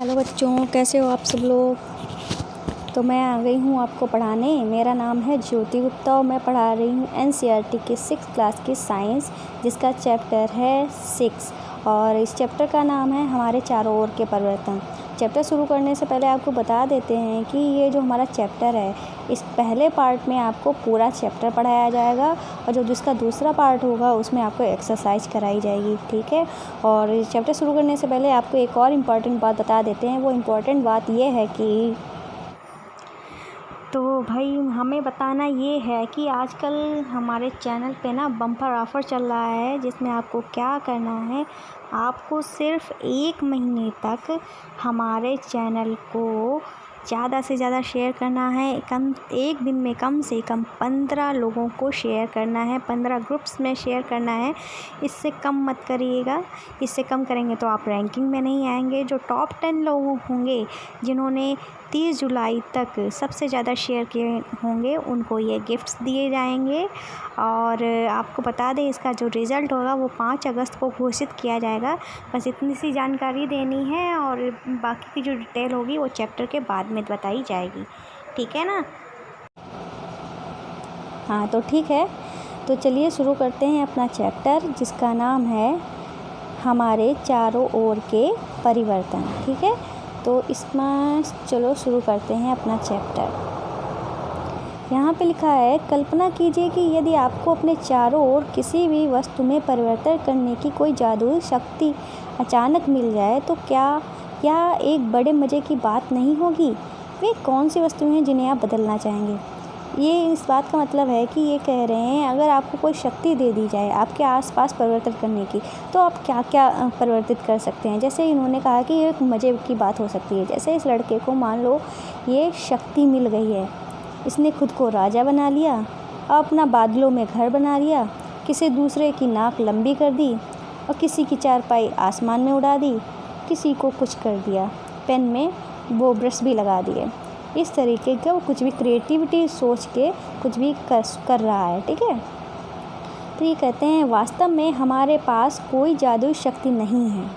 Hello बच्चों, कैसे हो आप सब लोग। तो मैं आ गई हूँ आपको पढ़ाने। मेरा नाम है ज्योति गुप्ता और मैं पढ़ा रही हूँ एनसीईआरटी की 6th क्लास की साइंस, जिसका चैप्टर है 6 और इस चैप्टर का नाम है हमारे चारों ओर के परिवर्तन। चैप्टर शुरू करने से पहले आपको बता देते हैं कि ये जो हमारा चैप्टर है, इस पहले पार्ट में आपको पूरा चैप्टर पढ़ाया जाएगा और जो जिसका दूसरा पार्ट होगा उसमें आपको एक्सरसाइज कराई जाएगी, ठीक है। और चैप्टर शुरू करने से पहले आपको एक और इम्पॉर्टेंट बात बता देते हैं। वो इम्पॉर्टेंट बात ये है कि तो भाई हमें बताना ये है कि आजकल हमारे चैनल पे ना बम्पर ऑफ़र चल रहा है, जिसमें आपको क्या करना है, आपको सिर्फ 1 महीने तक हमारे चैनल को ज़्यादा से ज़्यादा शेयर करना है। एक दिन में कम से कम 15 लोगों को शेयर करना है, 15 ग्रुप्स में शेयर करना है। इससे कम मत करिएगा, इससे कम करेंगे तो आप रैंकिंग में नहीं आएंगे। जो टॉप 10 लोग होंगे जिन्होंने 30 जुलाई तक सबसे ज़्यादा शेयर किए होंगे, उनको ये गिफ्ट्स दिए जाएंगे। और आपको बता दें, इसका जो रिज़ल्ट होगा वो 5 अगस्त को घोषित किया जाएगा। बस इतनी सी जानकारी देनी है और बाकी की जो डिटेल होगी वो चैप्टर के बाद में बताई जाएगी, ठीक है ना। हाँ तो ठीक है, तो चलिए शुरू करते हैं अपना चैप्टर, जिसका नाम है हमारे चारों ओर के परिवर्तन, ठीक है। तो इसमें चलो शुरू करते हैं अपना चैप्टर। यहाँ पे लिखा है, कल्पना कीजिए कि यदि आपको अपने चारों ओर किसी भी वस्तु में परिवर्तन करने की कोई जादुई शक्ति अचानक मिल जाए तो क्या यह एक बड़े मज़े की बात नहीं होगी। वे कौन सी वस्तुएं हैं जिन्हें आप बदलना चाहेंगे। ये इस बात का मतलब है कि ये कह रहे हैं, अगर आपको कोई शक्ति दे दी जाए आपके आसपास परिवर्तन करने की, तो आप क्या क्या परिवर्तित कर सकते हैं। जैसे इन्होंने कहा कि ये एक मज़े की बात हो सकती है। जैसे इस लड़के को मान लो ये शक्ति मिल गई है, इसने खुद को राजा बना लिया, अपना बादलों में घर बना लिया, किसी दूसरे की नाक लंबी कर दी और किसी की चारपाई आसमान में उड़ा दी, किसी को कुछ कर दिया, पेन में वो ब्रश भी लगा दिए। इस तरीके का वो कुछ भी क्रिएटिविटी सोच के कुछ भी कर रहा है, ठीक है। तो ये कहते हैं, वास्तव में हमारे पास कोई जादुई शक्ति नहीं है,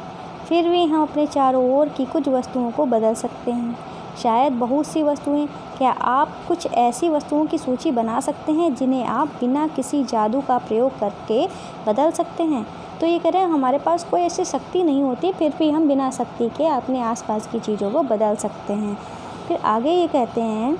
फिर भी हम अपने चारों ओर की कुछ वस्तुओं को बदल सकते हैं। शायद बहुत सी वस्तुएं। क्या आप कुछ ऐसी वस्तुओं की सूची बना सकते हैं जिन्हें आप बिना किसी जादू का प्रयोग करके बदल सकते हैं। तो ये कह रहे हैं, हमारे पास कोई ऐसी शक्ति नहीं होती, फिर भी हम बिना शक्ति के अपने आसपास की चीज़ों को बदल सकते हैं। फिर आगे ये कहते हैं,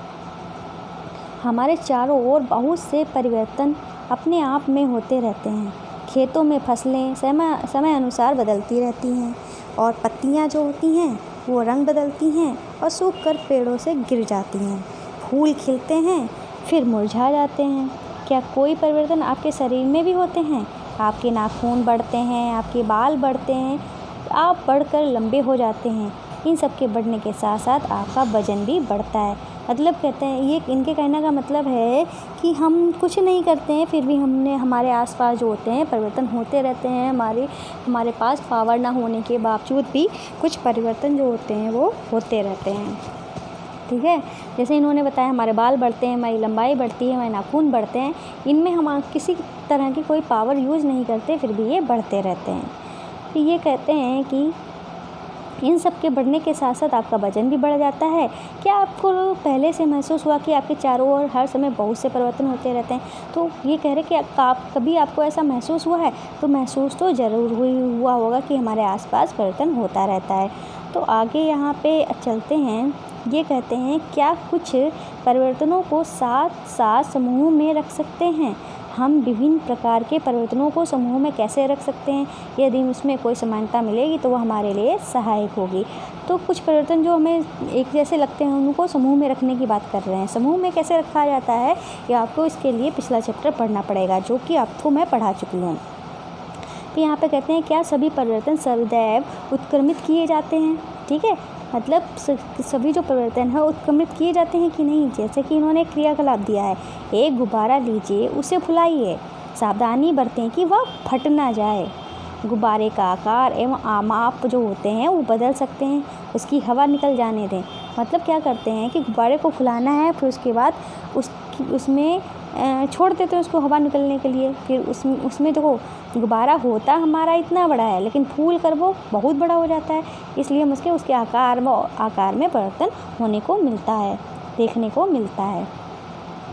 हमारे चारों ओर बहुत से परिवर्तन अपने आप में होते रहते हैं। खेतों में फसलें समय अनुसार बदलती रहती हैं और पत्तियां जो होती हैं वो रंग बदलती हैं और सूख कर पेड़ों से गिर जाती हैं। फूल खिलते हैं फिर मुरझा जाते हैं। क्या कोई परिवर्तन आपके शरीर में भी होते हैं। आपके नाखून बढ़ते हैं, आपके बाल बढ़ते हैं, आप बढ़कर लंबे हो जाते हैं। इन सब के बढ़ने के साथ साथ आपका वज़न भी बढ़ता है। मतलब कहते हैं, ये इनके कहने का मतलब है कि हम कुछ नहीं करते हैं, फिर भी हमारे आसपास जो होते हैं परिवर्तन होते रहते हैं। हमारे पास पावर ना होने के बावजूद भी कुछ परिवर्तन जो होते हैं वो होते रहते हैं, ठीक है। जैसे इन्होंने बताया, हमारे बाल बढ़ते हैं, हमारी लंबाई बढ़ती है, हमारे नाखून बढ़ते हैं। इनमें हम किसी तरह की कोई पावर यूज़ नहीं करते, फिर भी ये बढ़ते रहते हैं। तो ये कहते हैं कि इन सब के बढ़ने के साथ साथ आपका वज़न भी बढ़ जाता है। क्या आपको पहले से महसूस हुआ कि आपके चारों ओर हर समय बहुत से परिवर्तन होते रहते हैं। तो ये कह रहे कि कभी आपको ऐसा महसूस हुआ है। तो महसूस तो ज़रूर हुआ होगा कि हमारे आसपास परिवर्तन होता रहता है। तो आगे यहाँ पे चलते हैं। ये कहते हैं, क्या कुछ परिवर्तनों को साथ साथ समूह में रख सकते हैं। हम विभिन्न प्रकार के परिवर्तनों को समूह में कैसे रख सकते हैं। यदि उसमें कोई समानता मिलेगी तो वो हमारे लिए सहायक होगी। तो कुछ परिवर्तन जो हमें एक जैसे लगते हैं, उनको समूह में रखने की बात कर रहे हैं। समूह में कैसे रखा जाता है, ये आपको इसके लिए पिछला चैप्टर पढ़ना पड़ेगा, जो कि आपको मैं पढ़ा चुकी हूँ। तो यहाँ पे कहते हैं, क्या सभी परिवर्तन सदैव उत्क्रमित किए जाते हैं, ठीक है। मतलब सभी जो परिवर्तन है उत्क्रमित किए जाते हैं कि नहीं। जैसे कि इन्होंने क्रियाकलाप दिया है, एक गुब्बारा लीजिए, उसे फुलाइए, सावधानी बरतें कि वह फट ना जाए। गुब्बारे का आकार एवं माप जो होते हैं वो बदल सकते हैं, उसकी हवा निकल जाने दें। मतलब क्या करते हैं कि गुब्बारे को फुलाना है, फिर उसके बाद उसमें छोड़ देते हैं उसको हवा निकलने के लिए। फिर उसमें देखो गुब्बारा होता हमारा इतना बड़ा है, लेकिन फूल कर वो बहुत बड़ा हो जाता है, इसलिए हम उसके आकार में परिवर्तन होने को मिलता है, देखने को मिलता है।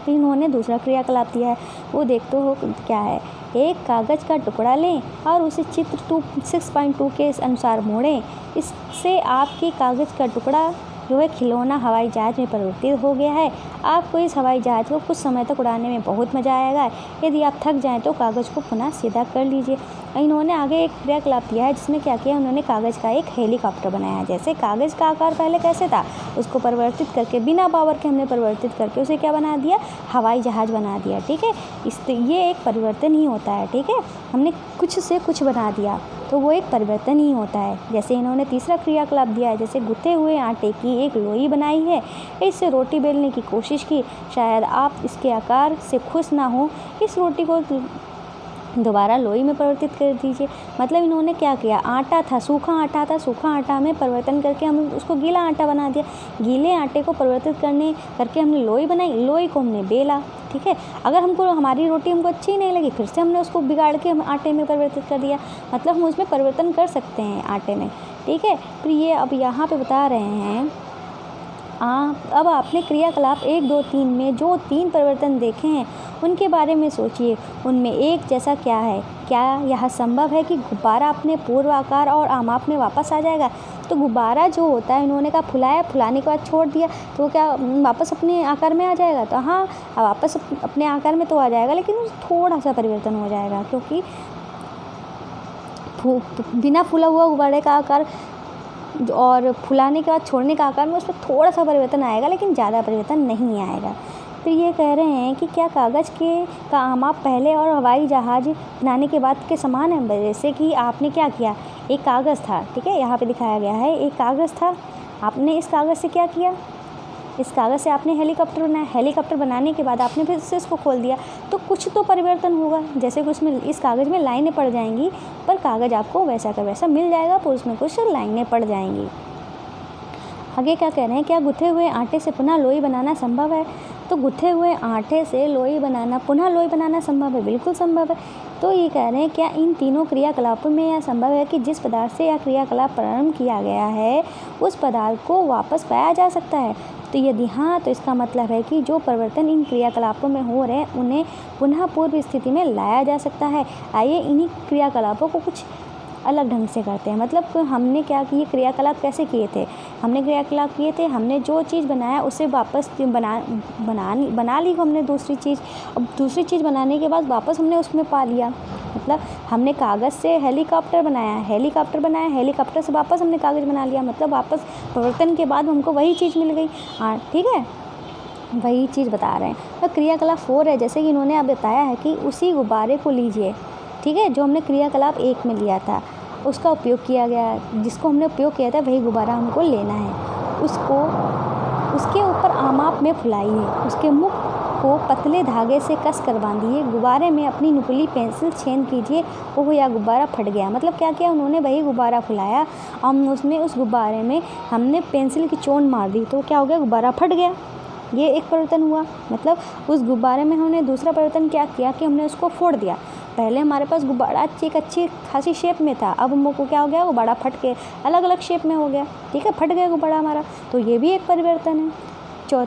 फिर इन्होंने दूसरा क्रियाकलाप दिया है, वो देखते हो क्या है। एक कागज़ का टुकड़ा लें और उसे चित्र 6.2 के अनुसार मोड़ें। इससे आपके कागज़ का टुकड़ा जो है खिलौना हवाई जहाज़ में परिवर्तित हो गया है। आपको इस हवाई जहाज़ को कुछ समय तक उड़ाने में बहुत मज़ा आएगा। यदि आप थक जाएं तो कागज़ को पुनः सीधा कर लीजिए। इन्होंने आगे एक क्रियाकलाप दिया है जिसमें क्या किया, उन्होंने कागज़ का एक हेलीकॉप्टर बनाया। जैसे कागज़ का आकार पहले कैसे था, उसको परिवर्तित करके बिना पावर के हमने परिवर्तित करके उसे क्या बना दिया, हवाई जहाज़ बना दिया। ठीक है, ये एक परिवर्तन ही होता है। ठीक है, हमने कुछ से कुछ बना दिया तो वो एक परिवर्तन ही होता है। जैसे इन्होंने तीसरा क्रियाकलाप दिया है, जैसे गुथे हुए आटे की एक लोई बनाई है, इससे रोटी बेलने की कोशिश की। शायद आप इसके आकार से खुश ना हो, इस रोटी को दोबारा लोई में परिवर्तित कर दीजिए। मतलब इन्होंने क्या किया, आटा था, सूखा आटा में परिवर्तन करके हम उसको गीला आटा बना दिया। गीले आटे को परिवर्तित करके हमने लोई बनाई, लोई को हमने बेला। ठीक है, अगर हमारी रोटी हमको अच्छी नहीं लगी, फिर से हमने उसको बिगाड़ के हम आटे में परिवर्तित कर दिया। मतलब हम उसमें परिवर्तन कर सकते हैं आटे में। ठीक है, फिर ये अब यहाँ पे बता रहे हैं, अब आपने क्रियाकलाप 1, 2, 3 में जो 3 परिवर्तन देखे हैं उनके बारे में सोचिए। उनमें एक जैसा क्या है, क्या यह संभव है कि गुब्बारा अपने पूर्व आकार और आमाप में वापस आ जाएगा। तो गुब्बारा जो होता है, इन्होंने कहा फुलाने के बाद छोड़ दिया तो क्या वापस अपने आकार में आ जाएगा। तो हाँ, वापस अपने आकार में तो आ जाएगा, लेकिन थोड़ा सा परिवर्तन हो जाएगा, क्योंकि बिना फूला हुआ गुब्बारे का आकार और फुलाने के बाद छोड़ने का आकार में उसमें थोड़ा सा परिवर्तन आएगा, लेकिन ज़्यादा परिवर्तन नहीं आएगा। फिर ये कह रहे हैं कि क्या कागज़ का आमाप पहले और हवाई जहाज़ बनाने के बाद के समान है। जैसे कि आपने क्या किया, एक कागज़ था, ठीक है, यहाँ पे दिखाया गया है, एक कागज़ था, आपने इस कागज़ से क्या किया, इस कागज़ से आपने हेलीकॉप्टर बनाया। हेलीकॉप्टर बनाने के बाद आपने फिर से इसको खोल दिया, तो कुछ तो परिवर्तन होगा। जैसे कि उसमें इस कागज़ में लाइनें पड़ जाएंगी, पर कागज़ आपको वैसा का वैसा मिल जाएगा, पर उसमें कुछ लाइनें पड़ जाएंगी। आगे क्या कह रहे हैं, क्या गुथे हुए आटे से पुनः लोई बनाना संभव है। तो गुथे हुए आटे से पुनः लोई बनाना संभव है, बिल्कुल संभव है। तो ये कह रहे हैं, क्या इन तीनों क्रियाकलापों में यह संभव है कि जिस पदार्थ से यह क्रियाकलाप प्रारंभ किया गया है उस पदार्थ को वापस पाया जा सकता है। तो यदि हाँ, तो इसका मतलब है कि जो परिवर्तन इन क्रियाकलापों में हो रहे हैं उन्हें पुनः पूर्व स्थिति में लाया जा सकता है। आइए इन्हीं क्रियाकलापों को कुछ अलग ढंग से करते हैं। मतलब हमने क्या किए, क्रियाकलाप कैसे किए थे, हमने जो चीज़ बनाया उसे वापस बना ली हमने दूसरी चीज़। अब दूसरी चीज़ बनाने के बाद वापस हमने उसमें पा लिया। मतलब हमने कागज़ से हेलीकॉप्टर बनाया, हेलीकॉप्टर से वापस हमने कागज़ बना लिया। मतलब वापस परिवर्तन के बाद हमको वही चीज़ मिल गई। हाँ, ठीक है, वही चीज़ बता रहे हैं। तो क्रियाकलाप 4 है, जैसे कि इन्होंने अब बताया है कि उसी गुब्बारे को लीजिए, ठीक है, जो हमने क्रियाकलाप 1 में लिया था उसका उपयोग किया गया, जिसको हमने उपयोग किया था वही गुब्बारा हमको लेना है। उसके ऊपर आमाप में फुलाइए, उसके मुख को पतले धागे से कस कर बांधिए, गुब्बारे में अपनी नुकीली पेंसिल छेद कीजिए। ओह, यह गुब्बारा फट गया। मतलब क्या किया उन्होंने, वही गुब्बारा फुलाया, उस गुब्बारे में हमने पेंसिल की चोट मार दी, तो क्या हो गया, गुब्बारा फट गया। ये एक परिवर्तन हुआ। मतलब उस गुब्बारे में हमने दूसरा परिवर्तन क्या किया कि हमने उसको फोड़ दिया। पहले हमारे पास गुब्बारा अच्छी खासी शेप में था, अब हमको क्या हो गया, गुब्बारा फट के अलग अलग शेप में हो गया। ठीक है, फट गया गुब्बारा हमारा, तो ये भी एक परिवर्तन है।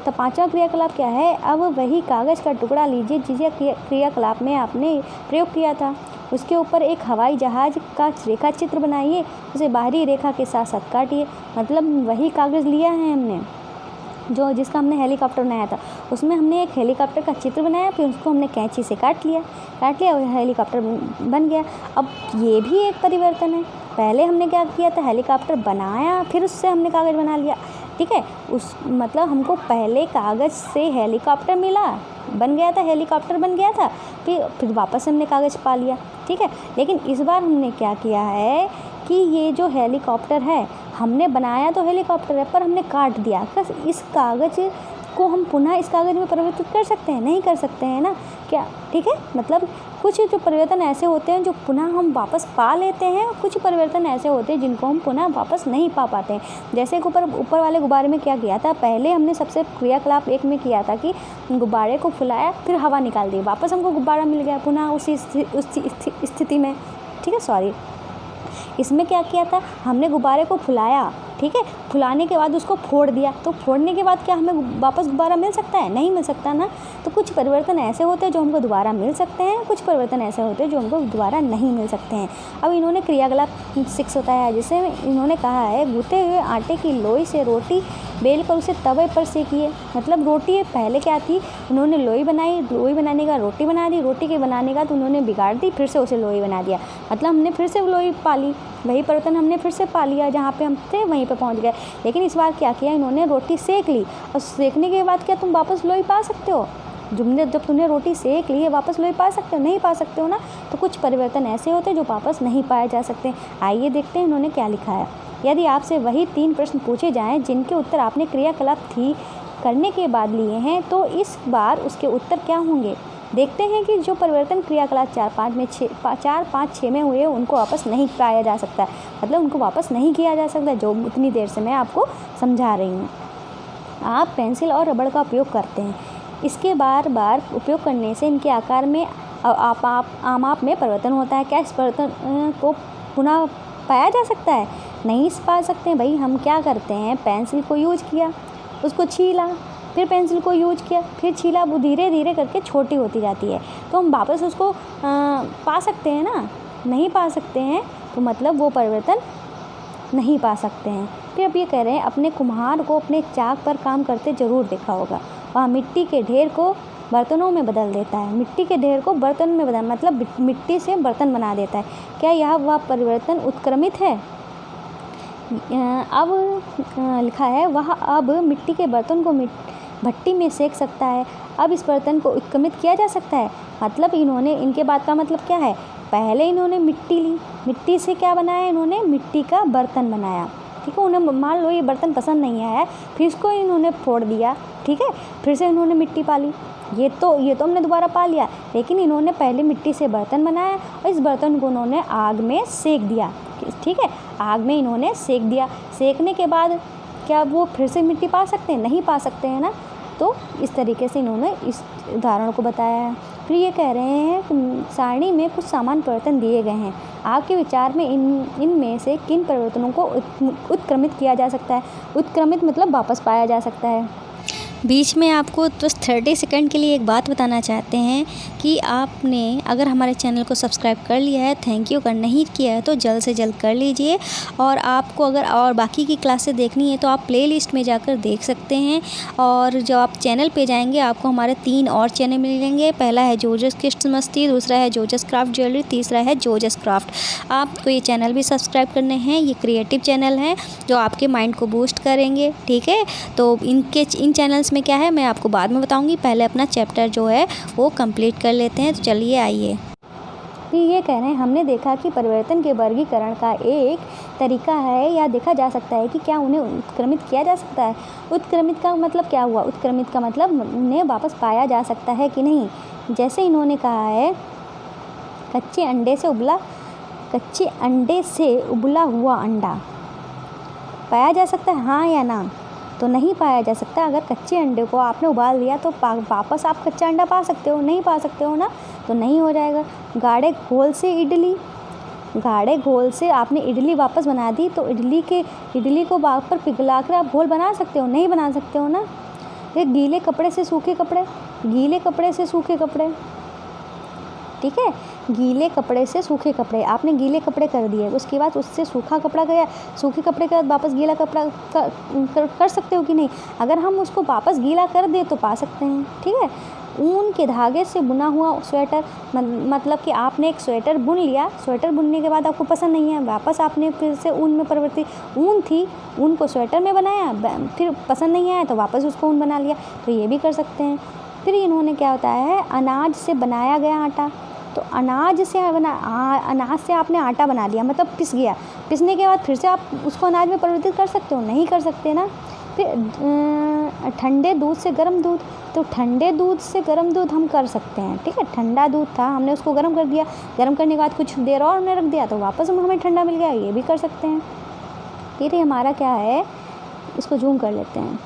पांचवा क्रियाकलाप क्या है, अब वही कागज़ का टुकड़ा लीजिए जिसे क्रियाकलाप में आपने प्रयोग किया था, उसके ऊपर एक हवाई जहाज़ का रेखा चित्र बनाइए, उसे बाहरी रेखा के साथ साथ काटिए। मतलब वही कागज़ लिया है हमने जिसका हमने हेलीकॉप्टर बनाया था, उसमें हमने एक हेलीकॉप्टर का चित्र बनाया, फिर उसको हमने कैंची से काट लिया और हेलीकॉप्टर बन गया। अब ये भी एक परिवर्तन है। पहले हमने क्या किया था, हेलीकॉप्टर बनाया, फिर उससे हमने कागज़ बना लिया। ठीक है, मतलब हमको पहले कागज़ से हेलीकॉप्टर मिला, बन गया था, हेलीकॉप्टर बन गया था, फिर वापस हमने कागज़ पा लिया। ठीक है, लेकिन इस बार हमने क्या किया है कि ये जो हेलीकॉप्टर है, हमने बनाया तो हेलीकॉप्टर है, पर हमने काट दिया। बस इस कागज़ इसको हम पुनः इस कागज़ में परिवर्तित कर सकते हैं? नहीं कर सकते हैं ना, क्या? ठीक है, मतलब कुछ जो परिवर्तन ऐसे होते हैं जो पुनः हम वापस पा लेते हैं, कुछ परिवर्तन ऐसे होते हैं जिनको हम पुनः वापस नहीं पा पाते हैं। जैसे ऊपर वाले गुब्बारे में क्या किया था, पहले हमने सबसे क्रियाकलाप 1 में किया था कि गुब्बारे को फुलाया, फिर हवा निकाल दी, वापस हमको गुब्बारा मिल गया पुनः उसी स्थिति में। ठीक है, सॉरी, इसमें क्या किया था, हमने गुब्बारे को फुलाया, ठीक है, फुलाने के बाद उसको फोड़ दिया, तो फोड़ने के बाद क्या हमें वापस गुब्बारा मिल सकता है? नहीं मिल सकता ना। तो कुछ परिवर्तन ऐसे होते हैं जो हमको दोबारा मिल सकते हैं, कुछ परिवर्तन ऐसे होते हैं जो हमको दोबारा नहीं मिल सकते हैं। अब इन्होंने क्रियाकलाप 6 बताया, जिसे इन्होंने कहा है गूँथे हुए आटे की लोई से रोटी बेल कर उसे तवे पर सेकिए। मतलब रोटी पहले क्या थी, उन्होंने लोई बनाई, लोई बनाने का रोटी बना दी, रोटी के बनाने का तो उन्होंने बिगाड़ दी, फिर से उसे लोई बना दिया। मतलब हमने फिर से लोई पा ली, वही परिवर्तन हमने फिर से पा लिया, जहाँ पे हम थे वहीं पे पहुँच गए। लेकिन इस बार क्या किया, इन्होंने रोटी सेक ली, और सेकने के बाद क्या तुम वापस लोई पा सकते हो? जब तुमने रोटी सेक ली है, वापस लोई पा सकते हो? नहीं पा सकते हो ना। तो कुछ परिवर्तन ऐसे होते हैं जो वापस नहीं पाए जा सकते। आइए देखते हैं इन्होंने क्या लिखा है। यदि आपसे वही 3 प्रश्न पूछे जाएं जिनके उत्तर आपने क्रियाकलाप थी करने के बाद लिए हैं, तो इस बार उसके उत्तर क्या होंगे? देखते हैं कि जो परिवर्तन क्रियाकलाप 4, 5, 6 में हुए उनको वापस नहीं पाया जा सकता है, मतलब उनको वापस नहीं किया जा सकता, जो उतनी देर से मैं आपको समझा रही हूँ। आप पेंसिल और रबड़ का उपयोग करते हैं, इसके बार बार उपयोग करने से इनके आकार में आमाप में परिवर्तन होता है। क्या इस परिवर्तन को पुनः पाया जा सकता है? नहीं पा सकते हैं भाई। हम क्या करते हैं, पेंसिल को यूज किया, उसको छीला, फिर पेंसिल को यूज किया, फिर छीला, वो धीरे धीरे करके छोटी होती जाती है, तो हम वापस उसको पा सकते हैं ना? नहीं पा सकते हैं, तो मतलब वो परिवर्तन नहीं पा सकते हैं। फिर अब ये कह रहे हैं अपने कुम्हार को अपने चाक पर काम करते ज़रूर देखा होगा, वह मिट्टी के ढेर को बर्तनों में बदल देता है। मिट्टी के ढेर को बर्तन में बदल मतलब मिट्टी से बर्तन बना देता है। क्या यह वह परिवर्तन उत्क्रमित है? अब लिखा है वह अब मिट्टी के बर्तन को भट्टी में सेक सकता है। अब इस बर्तन को उत्क्रमित किया जा सकता है। मतलब इनके बात का मतलब क्या है, पहले इन्होंने मिट्टी ली, मिट्टी से क्या बनाया, इन्होंने मिट्टी का बर्तन बनाया, ठीक है। उन्हें मान लो ये बर्तन पसंद नहीं आया, फिर इसको इन्होंने फोड़ दिया, ठीक है, फिर से इन्होंने मिट्टी पा ली। ये तो हमने दोबारा पा लिया, लेकिन इन्होंने पहले मिट्टी से बर्तन बनाया और इस बर्तन को उन्होंने आग में सेक दिया, ठीक है, आग में इन्होंने सेक दिया। सेकने के बाद क्या वो फिर से मिट्टी पा सकते हैं? नहीं पा सकते हैं ना। तो इस तरीके से इन्होंने इस उदाहरण को बताया है। फिर ये कह रहे हैं सारणी में कुछ सामान्य परिवर्तन दिए गए हैं, आपके विचार में इनमें से किन परिवर्तनों को उत्क्रमित किया जा सकता है? उत्क्रमित मतलब वापस पाया जा सकता है। बीच में आपको बस 30 सेकंड के लिए एक बात बताना चाहते हैं कि आपने अगर हमारे चैनल को सब्सक्राइब कर लिया है, थैंक यू। अगर नहीं किया है तो जल्द से जल्द कर लीजिए। और आपको अगर और बाकी की क्लासेस देखनी है तो आप प्लेलिस्ट में जाकर देख सकते हैं। और जब आप चैनल पे जाएंगे आपको हमारे 3 और चैनल मिलेंगे। पहला है जोजस किड्स मस्ती, दूसरा है जोजस क्राफ्ट ज्वेलरी, तीसरा है जोजस क्राफ्ट। आपको ये चैनल भी सब्सक्राइब करने हैं। ये क्रिएटिव चैनल हैं जो आपके माइंड को बूस्ट करेंगे, ठीक है। तो इन चैनल्स में क्या है मैं आपको बाद में बताऊंगी। पहले अपना चैप्टर जो है वो कंप्लीट कर लेते हैं। तो चलिए आइए। फिर ये कह रहे हैं हमने देखा कि परिवर्तन के वर्गीकरण का एक तरीका है या देखा जा सकता है कि क्या उन्हें उत्क्रमित किया जा सकता है। उत्क्रमित का मतलब क्या हुआ? उत्क्रमित का मतलब उन्हें वापस पाया जा सकता है कि नहीं। जैसे इन्होंने कहा है कच्चे अंडे से उबला हुआ अंडा पाया जा सकता है, हाँ या ना? तो नहीं पाया जा सकता। अगर कच्चे अंडे को आपने उबाल दिया तो वापस आप कच्चा अंडा पा सकते हो? नहीं पा सकते हो ना, तो नहीं हो जाएगा। गाढ़े घोल से आपने इडली वापस बना दी, तो इडली को वापस पिघला कर आप घोल बना सकते हो? नहीं बना सकते हो ना। ये गीले कपड़े से सूखे कपड़े, ठीक है, गीले कपड़े से सूखे कपड़े, आपने गीले कपड़े कर दिए, उसके बाद उससे सूखा कपड़ा गया, सूखे कपड़े के बाद वापस गीला कपड़ा कर सकते हो कि नहीं? अगर हम उसको वापस गीला कर दे तो पा सकते हैं, ठीक है। ऊन के धागे से बुना हुआ स्वेटर, मतलब कि आपने एक स्वेटर बुन लिया, स्वेटर बुनने के बाद आपको पसंद नहीं है, वापस आपने फिर से ऊन में परिवर्तित, ऊन थी, ऊन को स्वेटर में बनाया, फिर पसंद नहीं आया तो वापस उसको ऊन बना लिया, तो ये भी कर सकते हैं। फिर इन्होंने क्या बताया है, अनाज से बनाया गया आटा। तो अनाज से आपने आटा बना लिया, मतलब पिस गया, पिसने के बाद फिर से आप उसको अनाज में परिवर्तित कर सकते हो? नहीं कर सकते ना। फिर ठंडे दूध से गर्म दूध, तो ठंडे दूध से गर्म दूध हम कर सकते हैं, ठीक है। ठंडा दूध था, हमने उसको गर्म कर दिया, गर्म करने के बाद कुछ देर और हमने रख दिया तो वापस हमें ठंडा मिल गया, ये भी कर सकते हैं। फिर हमारा क्या है, इसको जूम कर लेते हैं।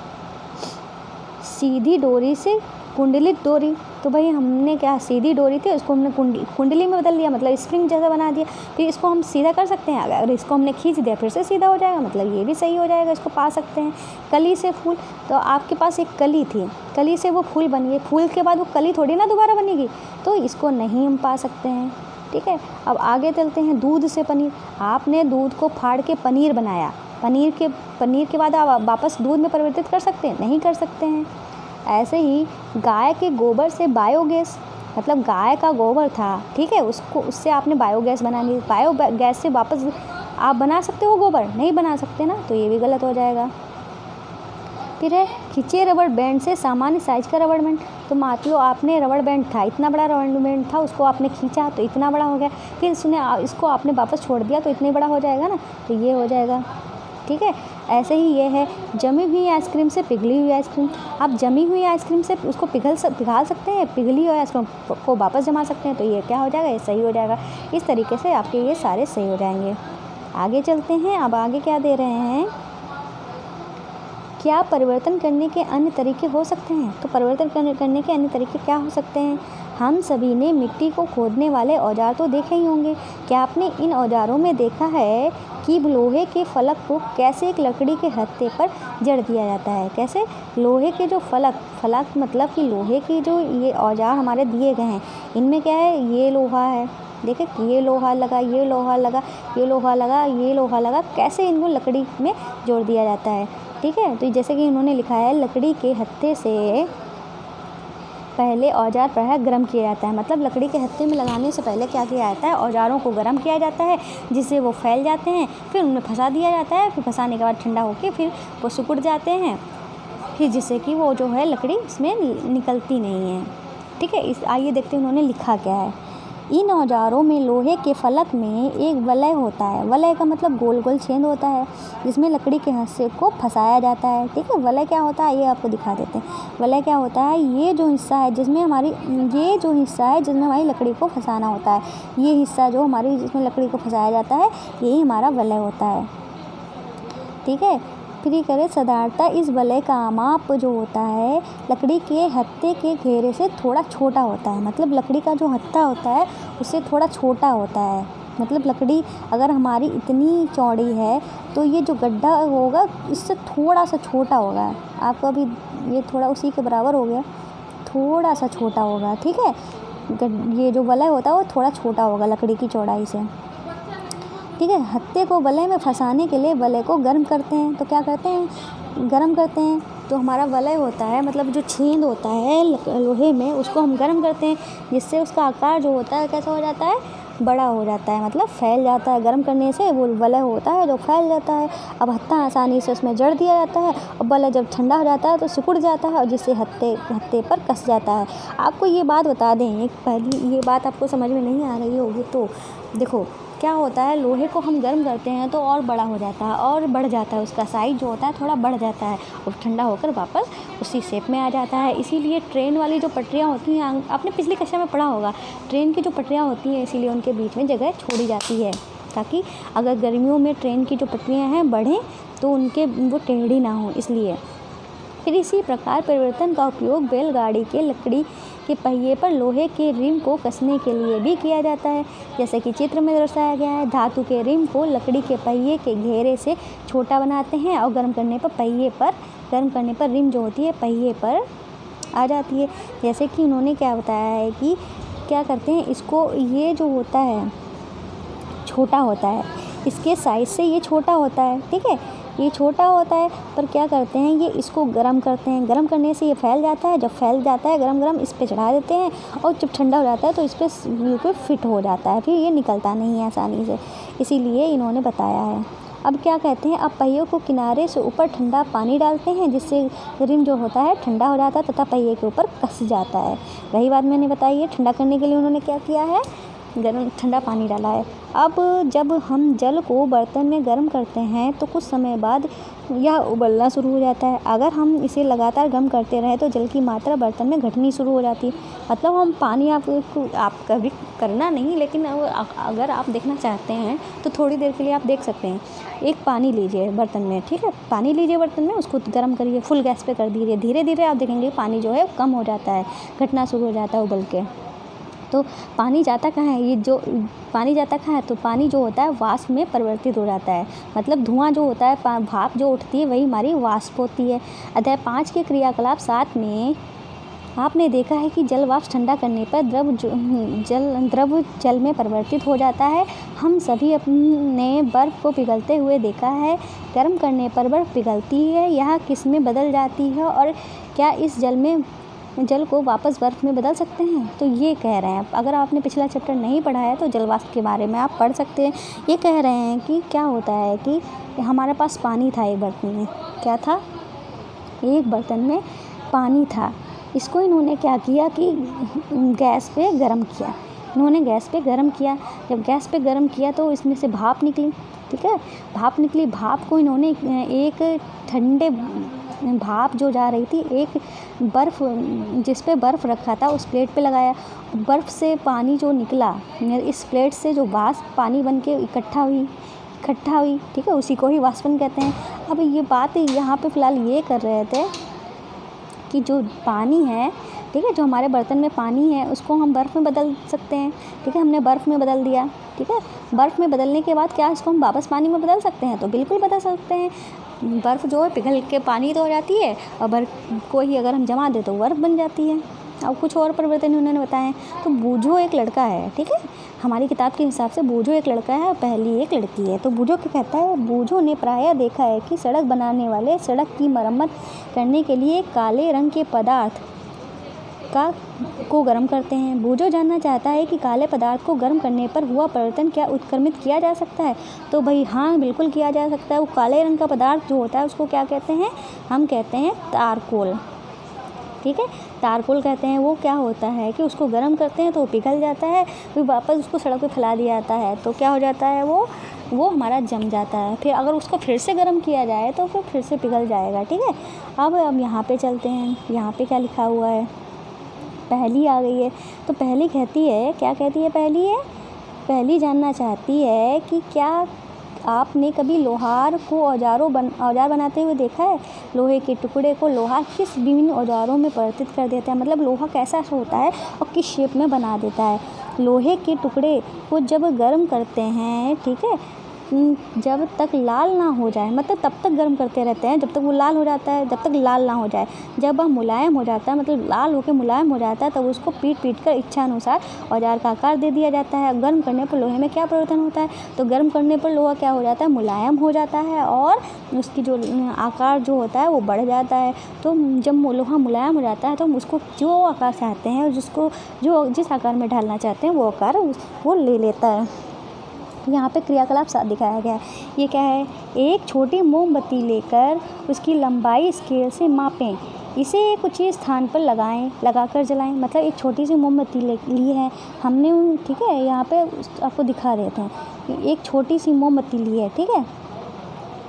सीधी डोरी से कुंडलित डोरी, तो भाई हमने क्या, सीधी डोरी थी उसको हमने कुंडली में बदल दिया, मतलब स्प्रिंग जैसा बना दिया। फिर इसको हम सीधा कर सकते हैं, अगर इसको हमने खींच दिया फिर से सीधा हो जाएगा, मतलब ये भी सही हो जाएगा, इसको पा सकते हैं। कली से फूल, तो आपके पास एक कली थी, कली से वो फूल बन गए, फूल के बाद वो कली थोड़ी ना दोबारा बनेगी, तो इसको नहीं हम पा सकते हैं, ठीक है। अब आगे चलते हैं। दूध से पनीर, आपने दूध को फाड़ के पनीर बनाया, पनीर के बाद आप वापस दूध में परिवर्तित कर सकते हैं, नहीं कर सकते हैं। ऐसे ही गाय के गोबर से बायोगैस, मतलब गाय का गोबर था, ठीक है, उससे आपने बायोगैस बना ली, बायोगैस से वापस आप बना सकते हो गोबर, नहीं बना सकते ना, तो ये भी गलत हो जाएगा। फिर है खींचे रबड़ बैंड से सामान्य साइज का रबड़ बैंड, तो मान लो आपने रबड़ बैंड था, इतना बड़ा रबड़ बैंड था, उसको आपने खींचा तो इतना बड़ा हो गया, फिर इसको आपने वापस छोड़ दिया तो इतने बड़ा हो जाएगा ना, तो ये हो जाएगा, ठीक है। ऐसे ही ये है जमी हुई आइसक्रीम से पिघली हुई आइसक्रीम, आप जमी हुई आइसक्रीम से उसको पिघाल सकते हैं, पिघली हुई आइसक्रीम को वापस जमा सकते हैं, तो ये क्या हो जाएगा, ये सही हो जाएगा। इस तरीके से आपके ये सारे सही हो जाएंगे। आगे चलते हैं। अब आगे क्या दे रहे हैं, क्या परिवर्तन करने के अन्य तरीके हो सकते हैं, तो परिवर्तन करने के अन्य तरीके क्या हो सकते हैं। हम सभी ने मिट्टी को खोदने वाले औजार तो देखे ही होंगे, क्या आपने इन औजारों में देखा है कि लोहे के फलक को कैसे एक लकड़ी के हत्थे पर जड़ दिया जाता है। कैसे, लोहे के जो फलक मतलब कि लोहे की जो ये औजार हमारे दिए गए हैं, इनमें क्या है, ये लोहा है, देखिए ये लोहा लगा, ये लोहा लगा, ये लोहा लगा, ये लोहा लगा, कैसे इनको लकड़ी में जोड़ दिया जाता है, ठीक है। तो जैसे कि इन्होंने लिखा है, लकड़ी के हत्थे से पहले औजार प्रायः गर्म किया जाता है, मतलब लकड़ी के हत्थे में लगाने से पहले क्या किया जाता है, औजारों को गर्म किया जाता है, जिससे वो फैल जाते हैं, फिर उन्हें फंसा दिया जाता है, फिर फंसाने के बाद ठंडा होकर फिर वो सिकुड़ जाते हैं, फिर जिससे कि वो जो है लकड़ी इसमें निकलती नहीं है, ठीक है। आइए देखते हैं उन्होंने लिखा क्या है। इन औजारों में लोहे के फलक में एक वलय होता है, वलय का मतलब गोल गोल छेद होता है, जिसमें लकड़ी के हिस्से को फंसाया जाता है, ठीक है। वलय क्या होता है ये आपको दिखा देते हैं। वलय क्या होता है, ये जो हिस्सा है जिसमें हमारी लकड़ी को फंसाना होता है, ये हिस्सा जो हमारी जिसमें लकड़ी को फंसाया जाता है, यही हमारा वलय होता है, ठीक है। फिर ये करें, साधारणतः इस वलय का माप जो होता है लकड़ी के हत्थे के घेरे से थोड़ा छोटा होता है, मतलब लकड़ी का जो हत्था होता है उससे थोड़ा छोटा होता है, मतलब लकड़ी अगर हमारी इतनी चौड़ी है तो ये जो गड्ढा होगा इससे थोड़ा सा छोटा होगा, आपको अभी ये थोड़ा उसी के बराबर हो गया, थोड़ा सा छोटा होगा, ठीक है। ये जो वलय होता है वो थोड़ा छोटा होगा लकड़ी की चौड़ाई से, ठीक है। हत्थे को वलय में फंसाने के लिए वलय को गर्म करते हैं, तो क्या करते हैं, गर्म करते हैं, तो हमारा वलय होता है मतलब जो छेद होता है लोहे में उसको हम गर्म करते हैं, जिससे उसका आकार जो होता है कैसा हो जाता है, बड़ा हो जाता है, मतलब फैल जाता है। गर्म करने से वो वलय होता है जो फैल जाता है। अब हत्था आसानी से उसमें जड़ दिया जाता है, और वलय जब ठंडा हो जाता है तो सिकुड़ जाता है, और जिससे हत्थे पर कस जाता है। आपको ये बात बता दें, पहली ये बात आपको समझ में नहीं आ रही होगी तो देखो क्या होता है, लोहे को हम गर्म करते हैं तो और बड़ा हो जाता है और बढ़ जाता है, उसका साइज़ जो होता है थोड़ा बढ़ जाता है और ठंडा होकर वापस उसी शेप में आ जाता है। इसीलिए ट्रेन वाली जो पटरियाँ होती हैं, आपने पिछली कक्षा में पढ़ा होगा, ट्रेन की जो पटरियाँ होती हैं इसीलिए उनके बीच में जगह छोड़ी जाती है, ताकि अगर गर्मियों में ट्रेन की जो पटरियाँ हैं बढ़ें तो वो टेढ़ी ना हो, इसलिए। फिर इसी प्रकार परिवर्तन का उपयोग बैलगाड़ी के लकड़ी के पहिए पर लोहे के रिम को कसने के लिए भी किया जाता है, जैसे कि चित्र में दर्शाया गया है। धातु के रिम को लकड़ी के पहिए के घेरे से छोटा बनाते हैं और गर्म करने पर रिम जो होती है पहिए पर आ जाती है। जैसे कि उन्होंने क्या बताया है कि क्या करते हैं, इसको ये जो होता है छोटा होता है, इसके साइज़ से ये छोटा होता है, ठीक है, ये छोटा होता है, पर क्या करते हैं ये इसको गर्म करते हैं, गर्म करने से ये फैल जाता है, जब फैल जाता है गरम इस पे चढ़ा देते हैं और जब ठंडा हो जाता है तो इस पर बिल्कुल फिट हो जाता है, फिर ये निकलता नहीं है आसानी से, इसीलिए इन्होंने बताया है। अब क्या कहते हैं, अब पहियों को किनारे से ऊपर ठंडा पानी डालते हैं, जिससे रिम जो होता है ठंडा हो जाता है तथा पहिए के ऊपर कस जाता है। वही बात मैंने बताई है, ठंडा करने के लिए उन्होंने क्या किया है, गर्म ठंडा पानी डाला है। अब जब हम जल को बर्तन में गर्म करते हैं तो कुछ समय बाद यह उबलना शुरू हो जाता है। अगर हम इसे लगातार गर्म करते रहें तो जल की मात्रा बर्तन में घटनी शुरू हो जाती है। मतलब हम पानी आप कभी करना नहीं, लेकिन अगर आप देखना चाहते हैं तो थोड़ी देर के लिए आप देख सकते हैं। एक पानी लीजिए बर्तन में, ठीक है, पानी लीजिए बर्तन में, उसको गर्म करिए, फुल गैस पे कर दीजिए। धीरे धीरे आप देखेंगे पानी जो है कम हो जाता है, घटना शुरू हो जाता है उबल के। तो पानी जाता कहाँ है, ये जो पानी जाता कहाँ है, तो पानी जो होता है वाष्प में परिवर्तित हो जाता है। मतलब धुआं जो होता है, भाप जो उठती है वही हमारी वाष्प होती है। अध्याय 5 के क्रियाकलाप 7 में आपने देखा है कि जल वाष्प ठंडा करने पर द्रव जल में परिवर्तित हो जाता है। हम सभी अपने बर्फ़ को पिघलते हुए देखा है। गर्म करने पर बर्फ़ पिघलती है, यह किस में बदल जाती है और क्या इस जल को वापस बर्फ़ में बदल सकते हैं? तो ये कह रहे हैं, अगर आपने पिछला चैप्टर नहीं पढ़ा है तो जल वाष्प के बारे में आप पढ़ सकते हैं। ये कह रहे हैं कि क्या होता है कि हमारे पास पानी था एक बर्तन में। क्या था? एक बर्तन में पानी था। इसको इन्होंने क्या किया कि गैस पे गर्म किया। इन्होंने गैस पे गर्म किया। जब गैस पे गर्म किया तो इसमें से भाप निकली, ठीक है, भाप निकली। भाप को इन्होंने एक ठंडे भाप जो जा रही थी, एक बर्फ़ जिस पे बर्फ़ रखा था उस प्लेट पे लगाया। बर्फ़ से पानी जो निकला, इस प्लेट से जो वाष्प पानी बन के इकट्ठा हुई, ठीक है, उसी को ही वाष्पन कहते हैं। अब ये बात यहाँ पे फ़िलहाल ये कर रहे थे कि जो पानी है, ठीक है, जो हमारे बर्तन में पानी है उसको हम बर्फ़ में बदल सकते हैं, ठीक है। हमने बर्फ़ में बदल दिया, ठीक है। बर्फ़ में बदलने के बाद क्या इसको हम वापस पानी में बदल सकते हैं? तो बिल्कुल बदल सकते हैं। बर्फ़ जो है पिघल के पानी तो हो जाती है, और बर्फ़ को ही अगर हम जमा दें तो बर्फ़ बन जाती है। अब कुछ और परिवर्तन उन्होंने बताए हैं। तो बूझो एक लड़का है, ठीक है, हमारी किताब के हिसाब से बूझो एक लड़का है और पहली एक लड़की है। तो बूझो क्या कहता है? बूझो ने प्रायः देखा है कि सड़क बनाने वाले सड़क की मरम्मत करने के लिए काले रंग के पदार्थ को गर्म करते हैं। बूझो जानना चाहता है कि काले पदार्थ को गर्म करने पर हुआ परिवर्तन क्या उत्क्रमित किया जा सकता है? तो भाई हाँ, बिल्कुल किया जा सकता है। वो काले रंग का पदार्थ जो होता है उसको क्या कहते हैं? हम कहते हैं तारकोल, ठीक है, तारकोल कहते हैं। वो क्या होता है कि उसको गर्म करते हैं तो पिघल जाता है, फिर वापस उसको सड़क पे फैला दिया जाता है। तो क्या हो जाता है? वो हमारा जम जाता है। फिर अगर उसको फिर से गर्म किया जाए तो फिर से पिघल जाएगा, ठीक है। अब यहाँ पे चलते हैं। यहाँ पे क्या लिखा हुआ है? पहली आ गई है। तो पहली कहती है, क्या कहती है पहली है? पहली जानना चाहती है कि क्या आपने कभी लोहार को औजार बनाते हुए देखा है? लोहे के टुकड़े को लोहार किस विभिन्न औजारों में परिवर्तित कर देता है? मतलब लोहा कैसा होता है और किस शेप में बना देता है। लोहे के टुकड़े को जब गर्म करते हैं, ठीक है, जब तक लाल ना हो जाए, मतलब तब तक गर्म करते रहते हैं जब तक वो लाल हो जाता है, जब तक लाल ना हो जाए। जब वह मुलायम हो जाता है, मतलब लाल होकर मुलायम हो जाता है, तब उसको पीट कर इच्छा अनुसार औजार का आकार दे दिया जाता है। गर्म करने पर लोहे में क्या परिवर्तन होता है? तो गर्म करने पर लोहा क्या हो जाता है? मुलायम हो जाता है और उसकी जो आकार जो होता है वो बढ़ जाता है। तो जब लोहा मुलायम हो जाता है तो हम उसको जो आकार चाहते हैं और जिस आकार में ढालना चाहते हैं वो आकार वो ले लेता है। यहाँ पे क्रियाकलाप साथ दिखाया गया है। ये क्या है? एक छोटी मोमबत्ती लेकर उसकी लंबाई स्केल से मापें, इसे एक उचित स्थान पर लगाकर जलाएं। मतलब एक छोटी सी मोमबत्ती ली है हमने, ठीक है, यहाँ पे आपको दिखा देते हैं। एक छोटी सी मोमबत्ती ली है, ठीक है,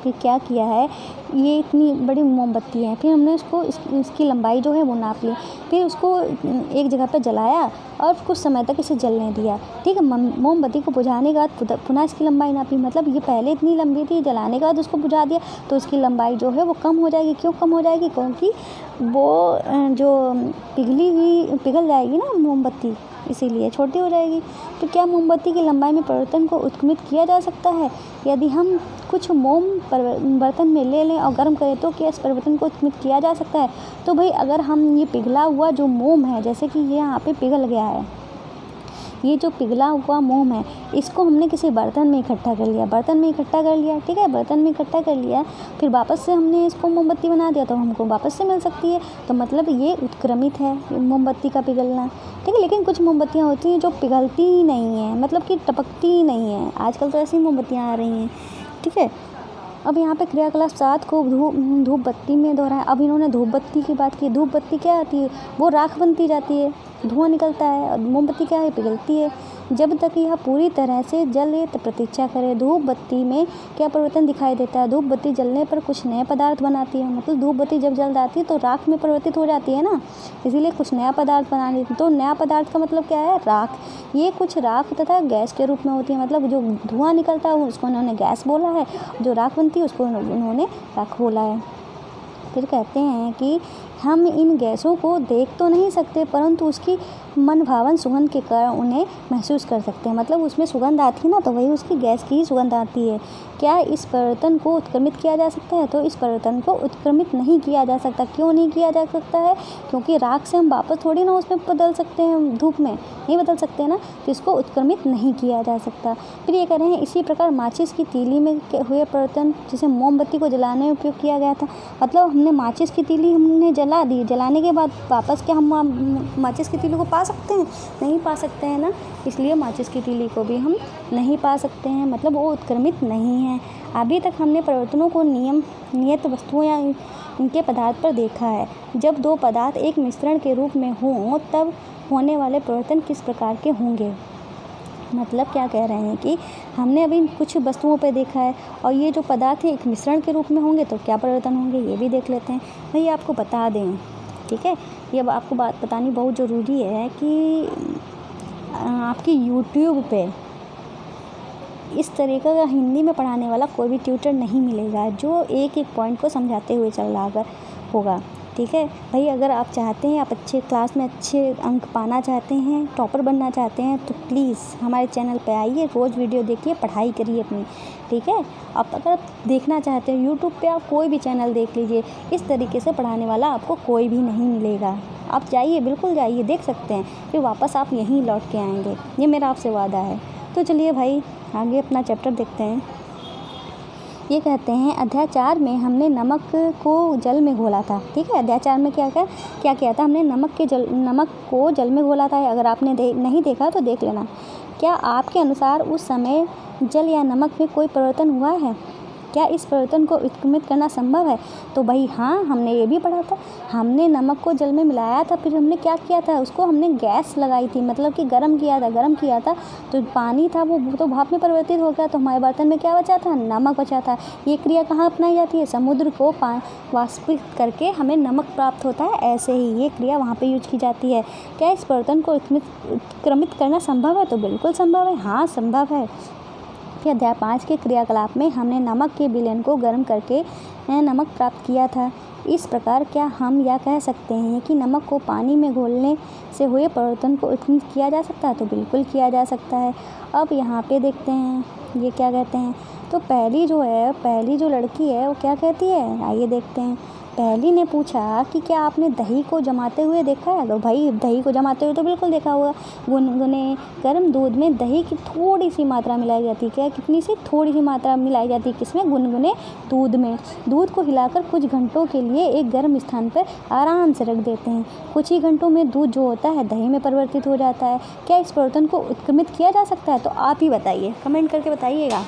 फिर क्या किया है? ये इतनी बड़ी मोमबत्ती है, फिर हमने उसको इसकी लंबाई जो है वो नाप ली, फिर उसको एक जगह पर जलाया और कुछ समय तक इसे जलने दिया, ठीक है। मोमबत्ती को बुझाने के बाद पुनः इसकी लंबाई नापी। मतलब ये पहले इतनी लंबी थी, जलाने के बाद उसको बुझा दिया तो इसकी लंबाई जो है वो कम हो जाएगी। क्यों कम हो जाएगी? क्योंकि वो जो पिघल जाएगी ना मोमबत्ती, इसीलिए छोटी हो जाएगी। तो क्या मोमबत्ती की लंबाई में परिवर्तन को उत्क्रमित किया जा सकता है? यदि हम कुछ मोम बर्तन में ले लें और गर्म करें तो क्या इस परिवर्तन को उत्क्रमित किया जा सकता है? तो भाई अगर हम ये पिघला हुआ जो मोम है, जैसे कि ये यहाँ पे पिघल गया है, ये जो पिघला हुआ मोम है इसको हमने किसी बर्तन में इकट्ठा कर लिया, ठीक है, बर्तन में इकट्ठा कर लिया, फिर वापस से हमने इसको मोमबत्ती बना दिया तो हमको वापस से मिल सकती है। तो मतलब ये उत्क्रमित है मोमबत्ती का पिघलना, ठीक है। लेकिन कुछ मोमबत्तियाँ होती हैं जो पिघलती ही नहीं हैं, मतलब कि टपकती ही नहीं हैं। आजकल तो ऐसी मोमबत्तियाँ आ रही हैं, ठीक है। अब यहाँ पे क्रियाकलाप 7 को धूप बत्ती में दोहराया। अब इन्होंने धूप बत्ती की बात की। धूप बत्ती क्या आती है? वो राख बनती जाती है, धुआं निकलता है और मोमबत्ती क्या है, पिघलती है। जब तक यह पूरी तरह से जले तो प्रतीक्षा करे। धूप बत्ती में क्या परिवर्तन दिखाई देता है, धूप बत्ती जलने पर कुछ नए पदार्थ बनाती है। मतलब धूप बत्ती जब जल जाती है तो राख में परिवर्तित हो जाती है ना, इसीलिए कुछ नया पदार्थ बनाने। तो नया पदार्थ का मतलब क्या है, राख। ये कुछ राख तथा गैस के रूप में होती है। मतलब जो धुआं निकलता है उसको उन्होंने गैस बोला है, जो राख बनती है उसको उन्होंने राख बोला है। फिर कहते हैं कि हम इन गैसों को देख तो नहीं सकते, परंतु उसकी मनभावन सुगंध के कारण उन्हें महसूस कर सकते हैं। मतलब उसमें सुगंध आती है ना, तो वही उसकी गैस की ही सुगंध आती है। क्या इस परिवर्तन को उत्क्रमित किया जा सकता है, तो इस परिवर्तन को उत्क्रमित नहीं किया जा सकता। क्यों नहीं किया जा सकता है, क्योंकि राख से हम वापस थोड़ी ना उसमें बदल सकते हैं, धूप में नहीं बदल सकते ना, तो इसको उत्क्रमित नहीं किया जा सकता। फिर ये कह रहे हैं इसी प्रकार माचिस की तीली में हुए परिवर्तन, जिसे मोमबत्ती को जलाने में उपयोग किया गया था। मतलब हमने माचिस की तीली हमने जला दी, जलाने के बाद वापस क्या हम माचिस की तीली को पा सकते हैं, नहीं पा सकते हैं ना, इसलिए माचिस की तीली को भी हम नहीं पा सकते हैं। मतलब वो उत्क्रमित नहीं है। अभी तक हमने परिवर्तनों को नियत वस्तुओं या इनके पदार्थ पर देखा है। जब दो पदार्थ एक मिश्रण के रूप में हों तब होने वाले परिवर्तन किस प्रकार के होंगे। मतलब क्या कह रहे हैं कि हमने अभी कुछ वस्तुओं पर देखा है और ये जो पदार्थ है एक मिश्रण के रूप में होंगे तो क्या परिवर्तन होंगे, ये भी देख लेते हैं। भाई आपको बता दें, ठीक है, ये आपको बात बतानी बहुत ज़रूरी है कि आपकी यूट्यूब पे इस तरीक़े का हिंदी में पढ़ाने वाला कोई भी ट्यूटर नहीं मिलेगा जो एक एक पॉइंट को समझाते हुए चल रहा होगा। ठीक है भाई, अगर आप चाहते हैं आप अच्छे क्लास में अच्छे अंक पाना चाहते हैं, टॉपर बनना चाहते हैं, तो प्लीज़ हमारे चैनल पे आइए, रोज़ वीडियो देखिए, पढ़ाई करिए अपनी। ठीक है, आप अगर देखना चाहते हैं यूट्यूब पे आप कोई भी चैनल देख लीजिए, इस तरीके से पढ़ाने वाला आपको कोई भी नहीं मिलेगा। आप जाइए, बिल्कुल जाइए, देख सकते हैं, फिर वापस आप यहीं लौट के आएँगे, ये मेरा आपसे वादा है। तो चलिए भाई आगे अपना चैप्टर देखते हैं। ये कहते हैं अध्याय 4 में हमने नमक को जल में घोला था। ठीक है, अध्याय 4 में क्या किया था, हमने नमक को जल में घोला था। अगर आपने नहीं देखा तो देख लेना। क्या आपके अनुसार उस समय जल या नमक में कोई परिवर्तन हुआ है, क्या इस परिवर्तन को उत्क्रमित करना संभव है। तो भाई हाँ, हमने ये भी पढ़ा था, हमने नमक को जल में मिलाया था, फिर हमने क्या किया था, उसको हमने गैस लगाई थी, मतलब कि गर्म किया था तो पानी था वो तो भाप में परिवर्तित हो गया, तो हमारे बर्तन में क्या बचा था, नमक बचा था। ये क्रिया कहाँ अपनाई जाती है, समुद्र को वाष्पित करके हमें नमक प्राप्त होता है, ऐसे ही ये क्रिया वहाँ पर यूज की जाती है। क्या इस परिवर्तन को उत्क्रमित करना संभव है, तो बिल्कुल संभव है, हाँ संभव है। फिर अध्याय 5 के क्रियाकलाप में हमने नमक के विलयन को गर्म करके नमक प्राप्त किया था। इस प्रकार क्या हम यह कह सकते हैं कि नमक को पानी में घोलने से हुए परिवर्तन को उत्क्रमित किया जा सकता है, तो बिल्कुल किया जा सकता है। अब यहाँ पे देखते हैं ये क्या कहते हैं। तो पहली जो लड़की है वो क्या कहती है, आइए देखते हैं। पहली ने पूछा कि क्या आपने दही को जमाते हुए देखा है। तो भाई दही को जमाते हुए तो बिल्कुल देखा होगा। गुनगुने गर्म दूध में दही की थोड़ी सी मात्रा मिलाई जाती है। क्या, कितनी सी, थोड़ी सी मात्रा मिलाई जाती है, किसमें, गुनगुने दूध में। दूध को हिलाकर कुछ घंटों के लिए एक गर्म स्थान पर आराम से रख देते हैं। कुछ ही घंटों में दूध जो होता है दही में परिवर्तित हो जाता है। क्या इस परिवर्तन को उत्क्रमित किया जा सकता है, तो आप ही बताइए, कमेंट करके बताइएगा।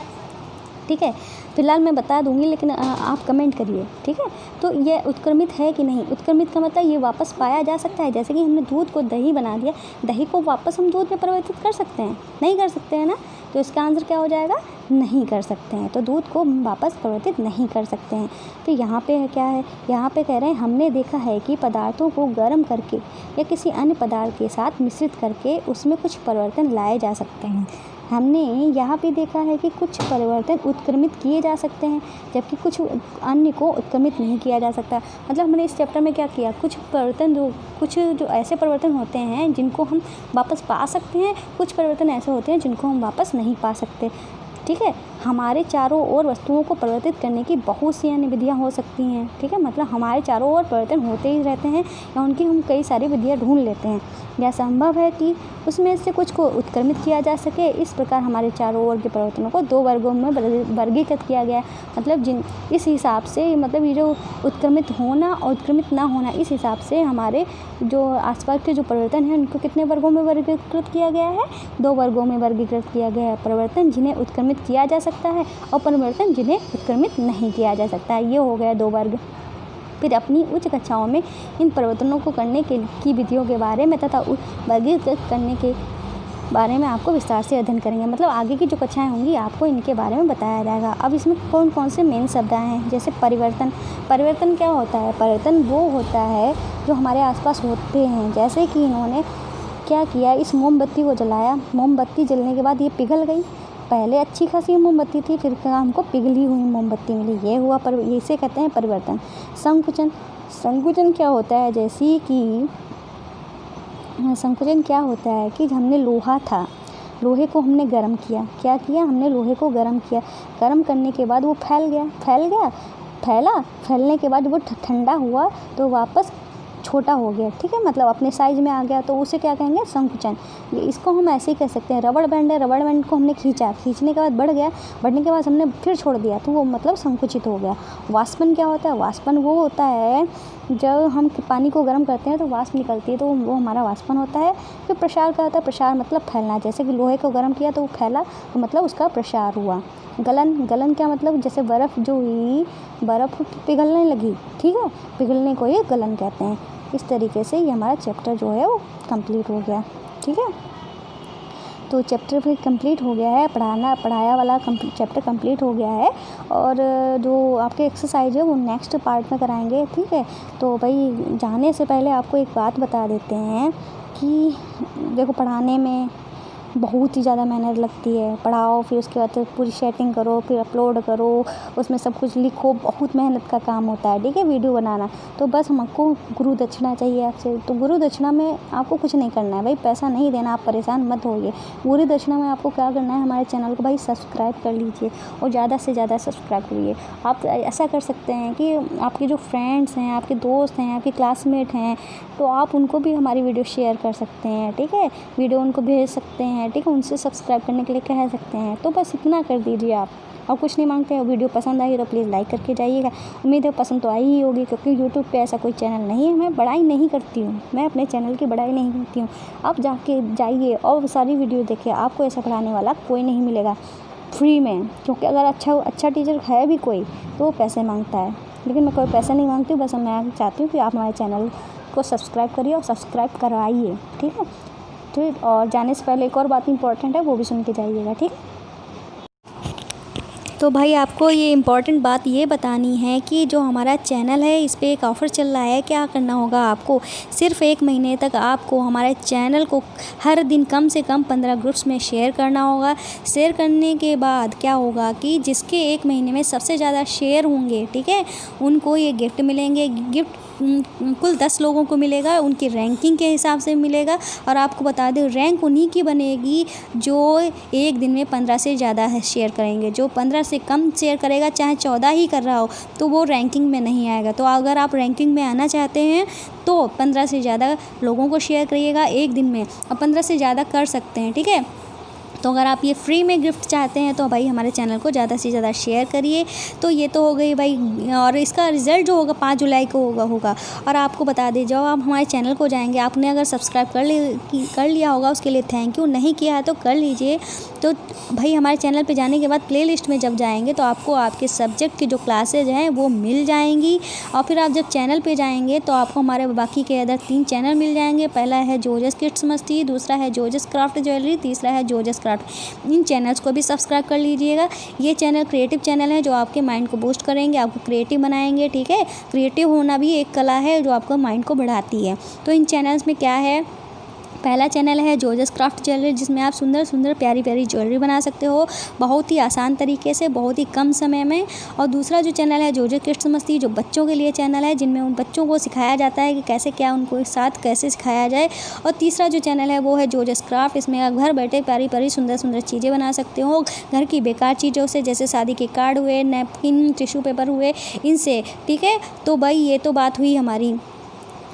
ठीक है, फिलहाल मैं बता दूंगी लेकिन आप कमेंट करिए। ठीक है, तो ये उत्क्रमित है कि नहीं। उत्क्रमित का मतलब ये वापस पाया जा सकता है, जैसे कि हमने दूध को दही बना दिया, दही को वापस हम दूध में परिवर्तित कर सकते हैं, नहीं कर सकते हैं ना, तो इसका आंसर क्या हो जाएगा, नहीं कर सकते हैं। तो दूध को वापस परिवर्तित नहीं कर सकते हैं। तो यहाँ पे क्या है, यहाँ पे कह रहे हैं हमने देखा है कि पदार्थों को गर्म करके या किसी अन्य पदार्थ के साथ मिश्रित करके उसमें कुछ परिवर्तन लाए जा सकते हैं। हमने यहाँ पे देखा है कि कुछ परिवर्तन उत्क्रमित किए जा सकते हैं, जबकि कुछ अन्य को उत्क्रमित नहीं किया जा सकता। मतलब हमने इस चैप्टर में क्या किया, कुछ जो ऐसे परिवर्तन होते हैं जिनको हम वापस पा सकते हैं, कुछ परिवर्तन ऐसे होते हैं जिनको हम वापस नहीं पा सकते। ठीक है, हमारे चारों ओर वस्तुओं को परिवर्तित करने की बहुत सी अन्य विधियाँ हो सकती हैं। ठीक है, मतलब हमारे चारों ओर परिवर्तन होते ही रहते हैं या उनकी हम कई सारी विधियाँ ढूंढ लेते हैं। यह संभव है कि उसमें से कुछ को उत्क्रमित किया जा सके। इस प्रकार हमारे चारों ओर के परिवर्तनों को 2 वर्गों में वर्गीकृत किया गया। मतलब इस हिसाब से, मतलब ये जो उत्क्रमित होना और उत्क्रमित ना होना, इस हिसाब से हमारे जो आसपास के जो परिवर्तन हैं उनको कितने वर्गों में वर्गीकृत किया गया है, 2 वर्गों में वर्गीकृत किया गया है। परिवर्तन जिन्हें उत्क्रमित किया जा सकता है और परिवर्तन जिन्हें उत्क्रमित नहीं किया जा सकता है, ये हो गया 2 वर्ग। फिर अपनी उच्च कक्षाओं में इन परिवर्तनों को करने की विधियों के बारे में तथा वर्गीकृत करने के बारे में आपको विस्तार से अध्ययन करेंगे। मतलब आगे की जो कक्षाएं होंगी आपको इनके बारे में बताया जाएगा। अब इसमें कौन कौन से मेन शब्द आए हैं, जैसे परिवर्तन। परिवर्तन क्या होता है? परिवर्तन वो होता है जो हमारे आसपास होते हैं। जैसे कि इन्होंने क्या किया, इस मोमबत्ती को जलाया, मोमबत्ती जलने के बाद ये पिघल गई। पहले अच्छी खासी मोमबत्ती थी, फिर हमको पिघली हुई मोमबत्ती मिली, ये हुआ इसे कहते हैं परिवर्तन। संकुचन। संकुचन क्या होता है? जैसे कि संकुचन क्या होता है कि हमने लोहा था, लोहे को हमने गर्म किया। क्या किया? हमने लोहे को गर्म किया। गर्म करने के बाद वो फैलने के बाद वो ठंडा हुआ तो वापस छोटा हो गया, ठीक है, मतलब अपने साइज़ में आ गया, तो उसे क्या कहेंगे? संकुचन। इसको हम ऐसे ही कह सकते हैं। रबड़ बैंड है, रबड़ बैंड को हमने खींचने के बाद बढ़ गया, बढ़ने के बाद हमने फिर छोड़ दिया, तो वो मतलब संकुचित हो गया। वाष्पन क्या होता है? वाष्पन वो होता है जब हम पानी को गर्म करते हैं तो वाष्प निकलती है, तो वो हमारा वाष्पन होता है। फिर प्रसार क्या होता है? प्रसार मतलब फैलना। जैसे कि लोहे को गर्म किया तो वो फैला, तो मतलब उसका प्रसार हुआ। गलन क्या मतलब? जैसे बर्फ़ जो हुई, बर्फ़ पिघलने लगी, ठीक है, पिघलने को ही गलन कहते हैं। इस तरीके से ये हमारा चैप्टर जो है वो कंप्लीट हो गया, ठीक है। तो चैप्टर फिर कंप्लीट हो गया है, पढ़ाया वाला चैप्टर कंप्लीट हो गया है। और जो आपके एक्सरसाइज है वो नेक्स्ट पार्ट में कराएंगे, ठीक है। तो भाई जाने से पहले आपको एक बात बता देते हैं कि देखो, पढ़ाने में बहुत ही ज़्यादा मेहनत लगती है। पढ़ाओ, फिर उसके बाद पूरी सेटिंग करो, फिर अपलोड करो, उसमें सब कुछ लिखो, बहुत मेहनत का काम होता है, ठीक है, वीडियो बनाना। तो बस हमको गुरु दक्षिणा चाहिए आपसे। तो गुरु दक्षिणा में आपको कुछ नहीं करना है भाई, पैसा नहीं देना, आप परेशान मत होइए। गुरु दक्षिणा में आपको क्या करना है, हमारे चैनल को भाई सब्सक्राइब कर लीजिए और ज़्यादा से ज़्यादा सब्सक्राइब करिए। आप ऐसा कर सकते हैं कि आपके जो फ्रेंड्स हैं, आपके दोस्त हैं, आपके क्लासमेट हैं, तो आप उनको भी हमारी वीडियो शेयर कर सकते हैं, ठीक है, वीडियो उनको भेज सकते हैं, ठीक है, उनसे सब्सक्राइब करने के लिए कह सकते हैं। तो बस इतना कर दीजिए आप, और कुछ नहीं मांगते हैं। वीडियो पसंद आई तो प्लीज़ लाइक करके जाइएगा। उम्मीद है पसंद तो आई ही होगी, क्योंकि यूट्यूब पे ऐसा कोई चैनल नहीं है। मैं बड़ाई नहीं करती हूँ, मैं अपने चैनल की बड़ाई नहीं करती हूँ। आप जाइए और सारी वीडियो देखिए, आपको ऐसा पढ़ाने वाला कोई नहीं मिलेगा फ्री में। क्योंकि अगर अच्छा टीचर है भी कोई तो वो पैसे मांगता है, लेकिन मैं कोई पैसा नहीं मांगती हूँ। बस मैं चाहती हूँ कि आप हमारे चैनल को सब्सक्राइब करिए और सब्सक्राइब करवाइए, ठीक है। ठीक, और जाने से पहले एक और बात इंपॉर्टेंट है, वो भी सुन के जाइएगा, ठीक। तो भाई आपको ये इम्पॉर्टेंट बात ये बतानी है कि जो हमारा चैनल है इस पर एक ऑफ़र चल रहा है। क्या करना होगा आपको? सिर्फ 1 महीने तक आपको हमारे चैनल को हर दिन कम से कम 15 ग्रुप्स में शेयर करना होगा। शेयर करने के बाद क्या होगा कि जिसके 1 महीने में सबसे ज़्यादा शेयर होंगे, ठीक है, उनको ये गिफ्ट मिलेंगे। गिफ्ट कुल 10 लोगों को मिलेगा, उनकी रैंकिंग के हिसाब से मिलेगा। और आपको बता दें, रैंक उन्हीं की बनेगी जो एक दिन में 15 से ज़्यादा शेयर करेंगे। जो 15 से कम शेयर करेगा, चाहे 14 ही कर रहा हो, तो वो रैंकिंग में नहीं आएगा। तो अगर आप रैंकिंग में आना चाहते हैं तो 15 से ज़्यादा लोगों को शेयर करिएगा एक दिन में, और 15 से ज़्यादा कर सकते हैं, ठीक है। तो अगर आप ये फ्री में गिफ्ट चाहते हैं तो भाई हमारे चैनल को ज़्यादा से ज़्यादा शेयर करिए। तो ये तो हो गई भाई, और इसका रिज़ल्ट जो होगा 5 जुलाई को होगा। और आपको बता दें, जब आप हमारे चैनल को जाएंगे, आपने अगर सब्सक्राइब कर लिया होगा उसके लिए थैंक यू, नहीं किया है तो कर लीजिए। तो भाई हमारे चैनल पे जाने के बाद प्लेलिस्ट में जब जाएंगे तो आपको आपके सब्जेक्ट की जो क्लासेज हैं वो मिल जाएंगी। और फिर आप जब चैनल पे जाएंगे तो आपको हमारे बाकी के अदर 3 चैनल मिल जाएंगे। पहला है जोजस किड्स मस्ती, दूसरा है जोजस क्राफ्ट ज्वेलरी, तीसरा है जोजस क्राफ्ट। इन चैनल्स को भी सब्सक्राइब कर लीजिएगा। ये चैनल क्रिएटिव चैनल है जो आपके माइंड को बूस्ट करेंगे, आपको क्रिएटिव बनाएंगे, ठीक है। क्रिएटिव होना भी एक कला है जो आपको माइंड को बढ़ाती है। तो इन चैनल्स में क्या है, पहला चैनल है जोजस क्राफ्ट ज्वेलरी, जिसमें आप सुंदर सुंदर प्यारी प्यारी ज्वेलरी बना सकते हो बहुत ही आसान तरीके से, बहुत ही कम समय में। और दूसरा जो चैनल है जोजस किड्स मस्ती, जो बच्चों के लिए चैनल है, जिनमें उन बच्चों को सिखाया जाता है कि कैसे क्या उनको एक साथ कैसे सिखाया जाए। और तीसरा जो चैनल है वो है जोजस क्राफ्ट, इसमें आप घर बैठे प्यारी प्यारी सुंदर सुंदर चीज़ें बना सकते हो घर की बेकार चीज़ों से, जैसे शादी के कार्ड हुए, नैपकिन, टिश्यू पेपर हुए, इनसे, ठीक है। तो भाई ये तो बात हुई हमारी।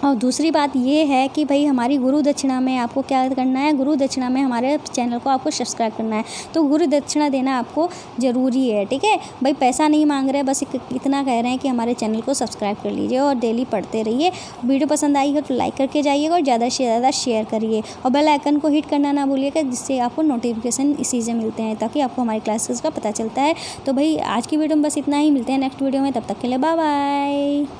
और दूसरी बात ये है कि भाई हमारी गुरु दक्षिणा में आपको क्या करना है, गुरु दक्षिणा में हमारे चैनल को आपको सब्सक्राइब करना है। तो गुरु दक्षिणा देना आपको ज़रूरी है, ठीक है भाई। पैसा नहीं मांग रहे, बस इतना कह रहे हैं कि हमारे चैनल को सब्सक्राइब कर लीजिए और डेली पढ़ते रहिए। वीडियो पसंद आई हो तो लाइक करके जाइएगा और ज़्यादा से ज़्यादा शेयर करिए, और बेल आइकन को हिट करना ना भूलिएगा, जिससे आपको नोटिफिकेशन इसी से मिलते हैं, ताकि आपको हमारी क्लासेस का पता चलता है। तो भाई आज की वीडियो में बस इतना ही, मिलते हैं नेक्स्ट वीडियो में, तब तक के लिए बाय बाय।